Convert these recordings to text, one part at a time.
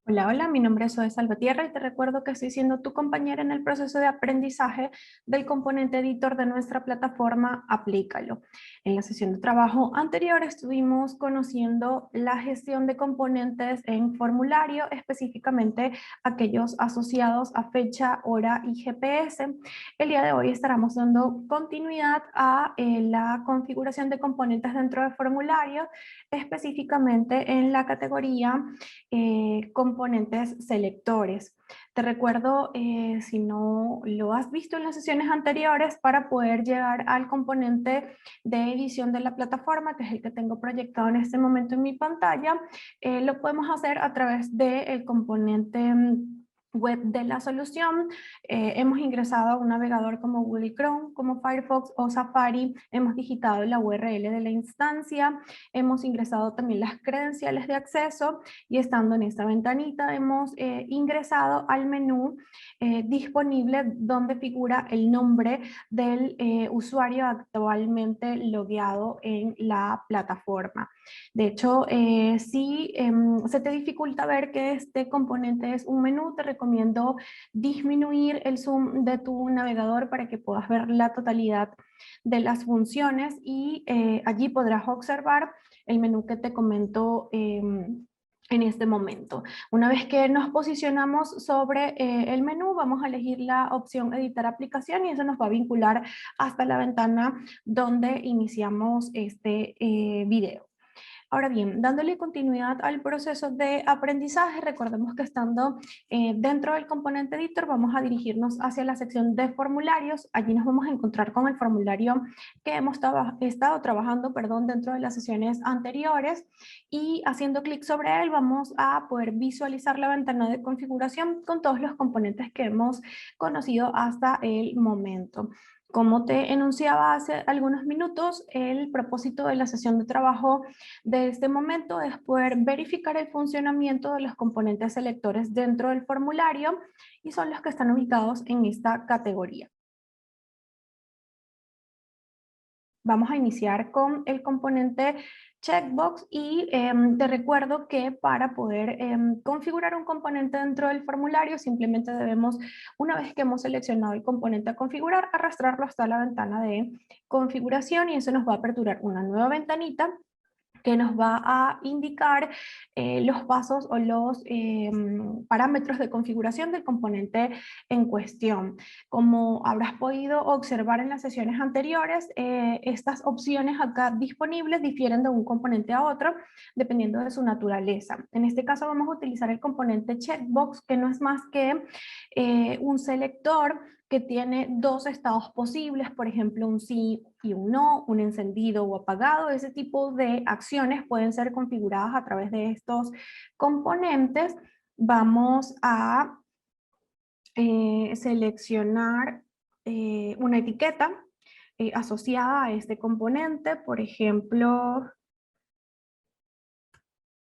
Hola, hola, mi nombre es Zoe Salvatierra y te recuerdo que estoy siendo tu compañera en el proceso de aprendizaje del componente editor de nuestra plataforma Aplícalo. En la sesión de trabajo anterior estuvimos conociendo la gestión de componentes en formulario, específicamente aquellos asociados a fecha, hora y GPS. El día de hoy estaremos dando continuidad a la configuración de componentes dentro de formulario, específicamente en la categoría componentes selectores. Te recuerdo, si no lo has visto en las sesiones anteriores, para poder llegar al componente de edición de la plataforma, que es el que tengo proyectado en este momento en mi pantalla, lo podemos hacer a través del componente web de la solución. Hemos ingresado a un navegador como Google Chrome, como Firefox o Safari, hemos digitado la URL de la instancia, hemos ingresado también las credenciales de acceso y estando en esta ventanita hemos ingresado al menú disponible donde figura el nombre del usuario actualmente logueado en la plataforma. De hecho, si se te dificulta ver que este componente es un menú, te recomiendo disminuir el zoom de tu navegador para que puedas ver la totalidad de las funciones y allí podrás observar el menú que te comento en este momento. Una vez que nos posicionamos sobre el menú, vamos a elegir la opción editar aplicación y eso nos va a vincular hasta la ventana donde iniciamos este video. Ahora bien, dándole continuidad al proceso de aprendizaje, recordemos que estando dentro del componente editor vamos a dirigirnos hacia la sección de formularios. Allí nos vamos a encontrar con el formulario que hemos estado trabajando, dentro de las sesiones anteriores, y haciendo clic sobre él vamos a poder visualizar la ventana de configuración con todos los componentes que hemos conocido hasta el momento. Como te enunciaba hace algunos minutos, el propósito de la sesión de trabajo de este momento es poder verificar el funcionamiento de los componentes selectores dentro del formulario y son los que están ubicados en esta categoría. Vamos a iniciar con el componente checkbox y te recuerdo que para poder configurar un componente dentro del formulario simplemente debemos, una vez que hemos seleccionado el componente a configurar, arrastrarlo hasta la ventana de configuración y eso nos va a aperturar una nueva ventanita que nos va a indicar los pasos o los parámetros de configuración del componente en cuestión. Como habrás podido observar en las sesiones anteriores, estas opciones acá disponibles difieren de un componente a otro dependiendo de su naturaleza. En este caso vamos a utilizar el componente checkbox, que no es más que un selector que tiene dos estados posibles, por ejemplo, un sí y un no, un encendido o apagado. Ese tipo de acciones pueden ser configuradas a través de estos componentes. Vamos a seleccionar una etiqueta asociada a este componente, por ejemplo,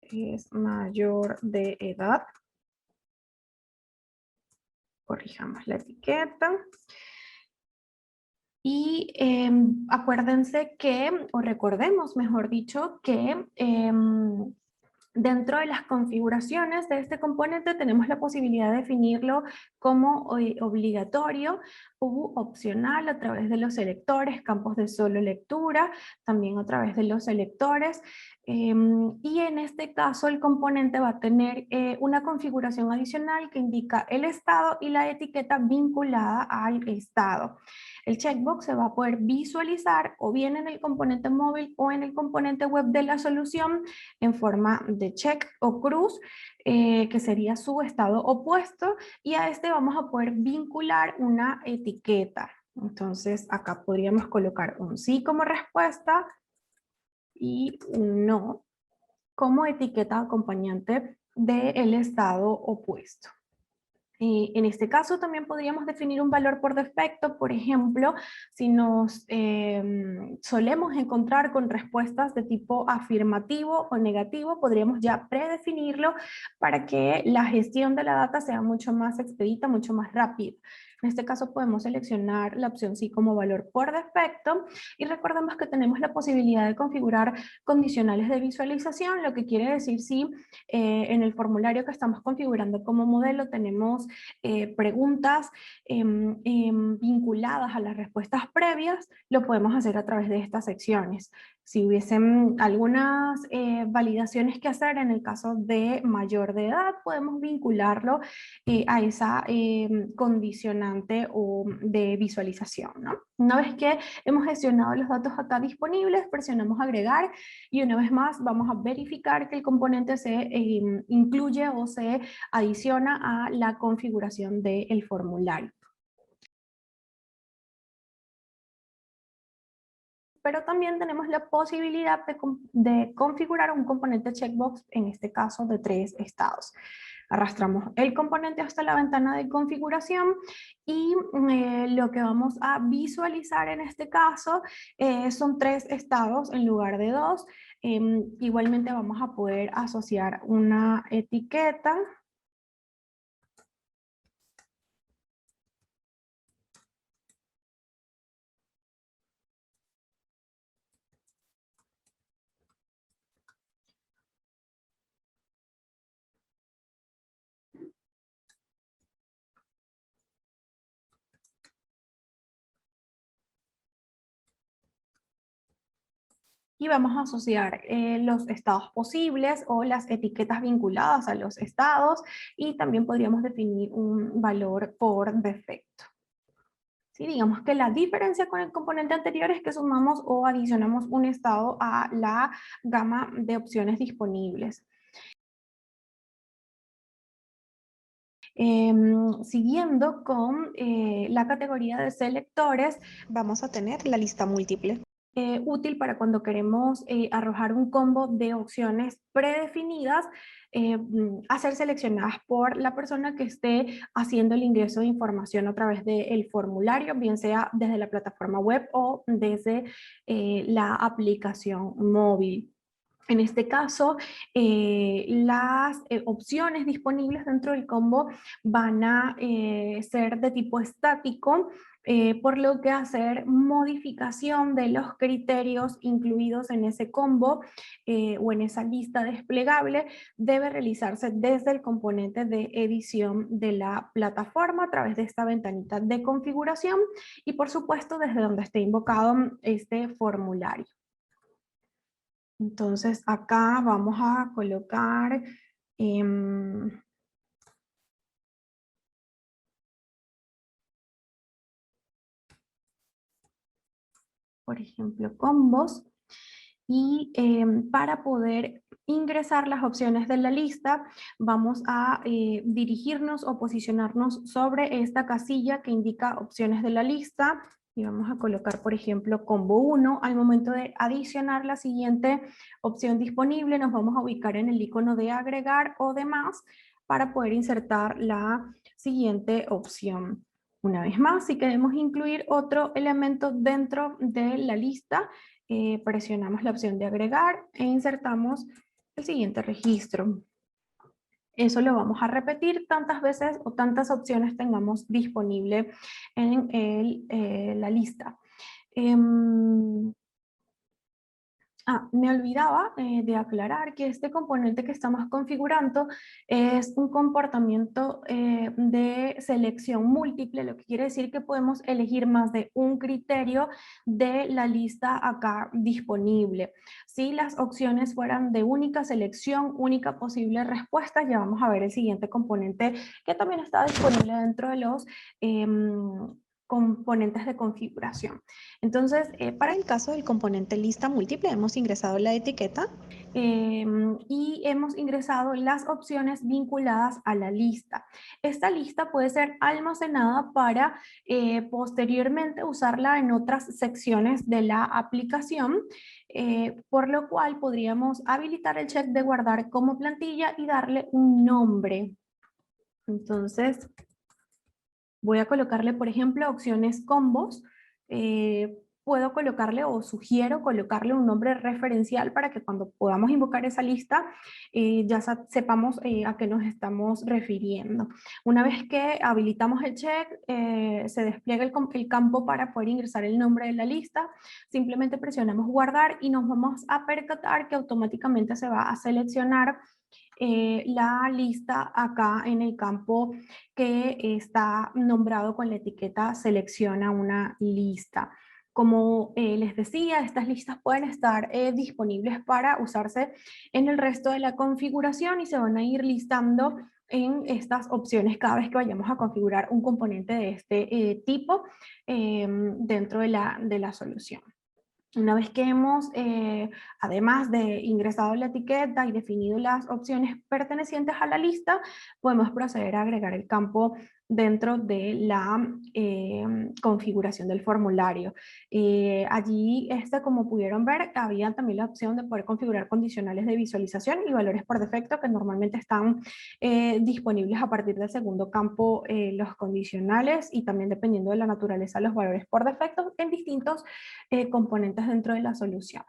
es mayor de edad. Corrijamos la etiqueta. Y acuérdense que, o recordemos, mejor dicho, que dentro de las configuraciones de este componente tenemos la posibilidad de definirlo como obligatorio u opcional a través de los selectores, campos de solo lectura, también a través de los selectores. Y en este caso el componente va a tener una configuración adicional que indica el estado y la etiqueta vinculada al estado. El checkbox se va a poder visualizar o bien en el componente móvil o en el componente web de la solución en forma de check o cruz, que sería su estado opuesto, y a este vamos a poder vincular una etiqueta. Entonces acá podríamos colocar un sí como respuesta y un no como etiqueta acompañante del estado opuesto. En este caso también podríamos definir un valor por defecto, por ejemplo, si nos solemos encontrar con respuestas de tipo afirmativo o negativo, podríamos ya predefinirlo para que la gestión de la data sea mucho más expedita, mucho más rápida. En este caso podemos seleccionar la opción sí como valor por defecto y recordemos que tenemos la posibilidad de configurar condicionales de visualización, lo que quiere decir si en el formulario que estamos configurando como modelo tenemos preguntas vinculadas a las respuestas previas, lo podemos hacer a través de estas secciones. Si hubiesen algunas validaciones que hacer en el caso de mayor de edad, podemos vincularlo a esa condicionante o de visualización, ¿no? Una vez que hemos gestionado los datos acá disponibles, presionamos agregar y una vez más vamos a verificar que el componente se incluye o se adiciona a la configuración del formulario. Pero también tenemos la posibilidad de configurar un componente checkbox, en este caso de 3 estados. Arrastramos el componente hasta la ventana de configuración y lo que vamos a visualizar en este caso son 3 estados en lugar de 2. Igualmente vamos a poder asociar una etiqueta. Y vamos a asociar los estados posibles o las etiquetas vinculadas a los estados y también podríamos definir un valor por defecto. Sí, digamos que la diferencia con el componente anterior es que sumamos o adicionamos un estado a la gama de opciones disponibles. Siguiendo con la categoría de selectores, vamos a tener la lista múltiple. Útil para cuando queremos arrojar un combo de opciones predefinidas a ser seleccionadas por la persona que esté haciendo el ingreso de información a través del formulario, bien sea desde la plataforma web o desde la aplicación móvil. En este caso, las opciones disponibles dentro del combo van a ser de tipo estático, por lo que hacer modificación de los criterios incluidos en ese combo o en esa lista desplegable debe realizarse desde el componente de edición de la plataforma a través de esta ventanita de configuración y por supuesto desde donde esté invocado este formulario. Entonces acá vamos a colocar por ejemplo, combos. Y para poder ingresar las opciones de la lista, vamos a dirigirnos o posicionarnos sobre esta casilla que indica opciones de la lista. Y vamos a colocar, por ejemplo, combo 1. Al momento de adicionar la siguiente opción disponible, nos vamos a ubicar en el icono de agregar o demás para poder insertar la siguiente opción. Una vez más, si queremos incluir otro elemento dentro de la lista, presionamos la opción de agregar e insertamos el siguiente registro. Eso lo vamos a repetir tantas veces o tantas opciones tengamos disponible en la lista. Me olvidaba de aclarar que este componente que estamos configurando es un comportamiento de selección múltiple, lo que quiere decir que podemos elegir más de un criterio de la lista acá disponible. Si las opciones fueran de única selección, única posible respuesta, ya vamos a ver el siguiente componente que también está disponible dentro de los componentes de configuración. Entonces, para el caso del componente lista múltiple, hemos ingresado la etiqueta y hemos ingresado las opciones vinculadas a la lista. Esta lista puede ser almacenada para posteriormente usarla en otras secciones de la aplicación, por lo cual podríamos habilitar el check de guardar como plantilla y darle un nombre. Entonces, voy a colocarle, por ejemplo, opciones combos puedo colocarle o sugiero colocarle un nombre referencial para que cuando podamos invocar esa lista ya sepamos a qué nos estamos refiriendo. Una vez que habilitamos el check, se despliega el campo para poder ingresar el nombre de la lista. Simplemente presionamos guardar y nos vamos a percatar que automáticamente se va a seleccionar la lista acá en el campo que está nombrado con la etiqueta selecciona una lista. Como les decía, estas listas pueden estar disponibles para usarse en el resto de la configuración y se van a ir listando en estas opciones cada vez que vayamos a configurar un componente de este tipo dentro de la solución. Una vez que hemos, además de ingresado la etiqueta y definido las opciones pertenecientes a la lista, podemos proceder a agregar el campo dentro de la configuración del formulario. Allí, como pudieron ver, había también la opción de poder configurar condicionales de visualización y valores por defecto que normalmente están disponibles a partir del segundo campo, los condicionales, y también dependiendo de la naturaleza los valores por defecto en distintos componentes dentro de la solución.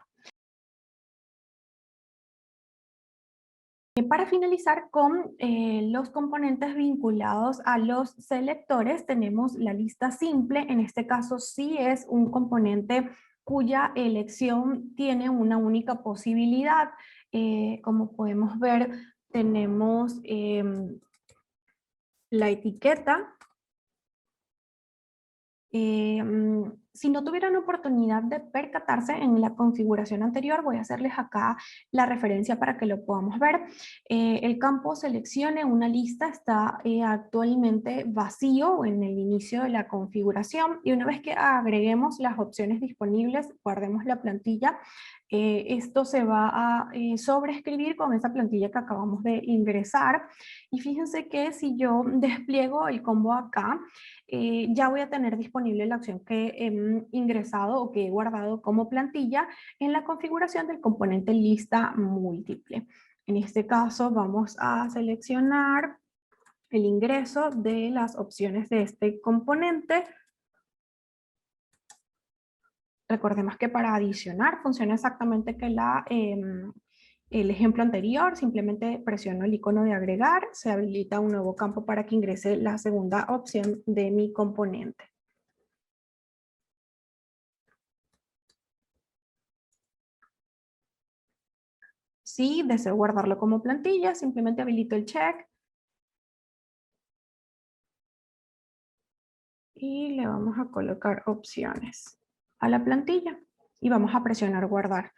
Para finalizar con los componentes vinculados a los selectores, tenemos la lista simple. En este caso sí es un componente cuya elección tiene una única posibilidad. Como podemos ver, tenemos la etiqueta. Si no tuvieran oportunidad de percatarse en la configuración anterior, voy a hacerles acá la referencia para que lo podamos ver. El campo seleccione una lista está actualmente vacío en el inicio de la configuración, y una vez que agreguemos las opciones disponibles, guardemos la plantilla, esto se va a sobreescribir con esa plantilla que acabamos de ingresar. Y fíjense que si yo despliego el combo acá, ya voy a tener disponible la opción que he ingresado o que he guardado como plantilla en la configuración del componente lista múltiple. En este caso vamos a seleccionar el ingreso de las opciones de este componente. Recordemos que para adicionar funciona exactamente que el ejemplo anterior. Simplemente presiono el icono de agregar, se habilita un nuevo campo para que ingrese la segunda opción de mi componente. Si deseo guardarlo como plantilla, simplemente habilito el check y le vamos a colocar opciones a la plantilla y vamos a presionar guardar.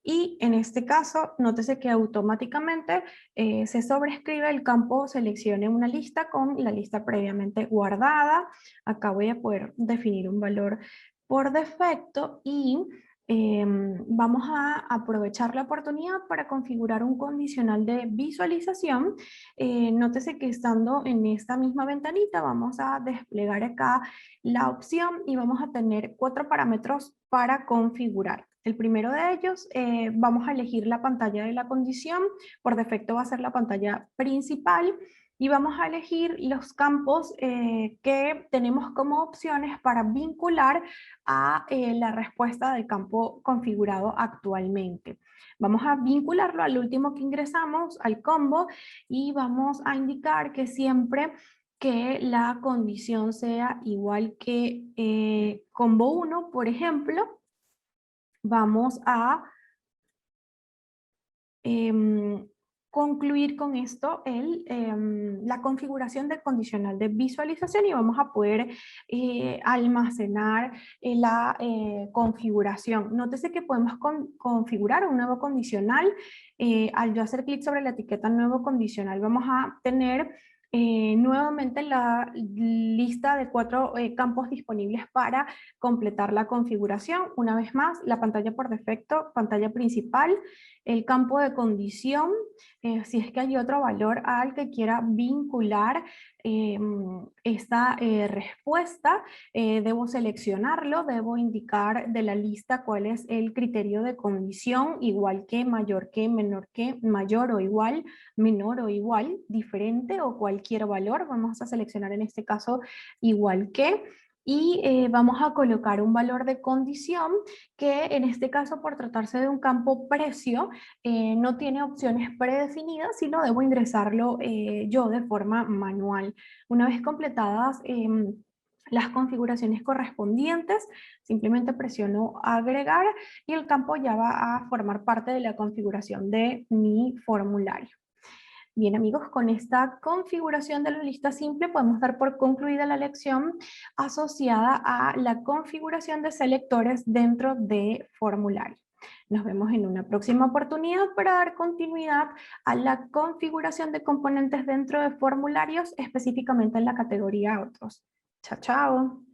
Y en este caso, nótese que automáticamente se sobrescribe el campo seleccione una lista con la lista previamente guardada. Acá voy a poder definir un valor por defecto y vamos a aprovechar la oportunidad para configurar un condicional de visualización. Nótese que estando en esta misma ventanita vamos a desplegar acá la opción y vamos a tener 4 parámetros para configurar. El primero de ellos, vamos a elegir la pantalla de la condición. Por defecto va a ser la pantalla principal. Y vamos a elegir los campos que tenemos como opciones para vincular a la respuesta del campo configurado actualmente. Vamos a vincularlo al último que ingresamos, al combo, y vamos a indicar que siempre que la condición sea igual que combo 1, por ejemplo, vamos a concluir con esto la configuración del condicional de visualización y vamos a poder almacenar la configuración. Nótese que podemos configurar un nuevo condicional. Al yo hacer clic sobre la etiqueta nuevo condicional, vamos a tener nuevamente la lista de 4 campos disponibles para completar la configuración. Una vez más, la pantalla por defecto, pantalla principal, el campo de condición, si es que hay otro valor al que quiera vincular esta respuesta, debo seleccionarlo, debo indicar de la lista cuál es el criterio de condición, igual que, mayor que, menor que, mayor o igual, menor o igual, diferente o cualquier valor. Vamos a seleccionar en este caso igual que. y vamos a colocar un valor de condición que en este caso, por tratarse de un campo precio, no tiene opciones predefinidas, sino debo ingresarlo yo de forma manual. Una vez completadas las configuraciones correspondientes, simplemente presiono agregar y el campo ya va a formar parte de la configuración de mi formulario. Bien amigos, con esta configuración de la lista simple podemos dar por concluida la lección asociada a la configuración de selectores dentro de formulario. Nos vemos en una próxima oportunidad para dar continuidad a la configuración de componentes dentro de formularios, específicamente en la categoría otros. Chao, chao.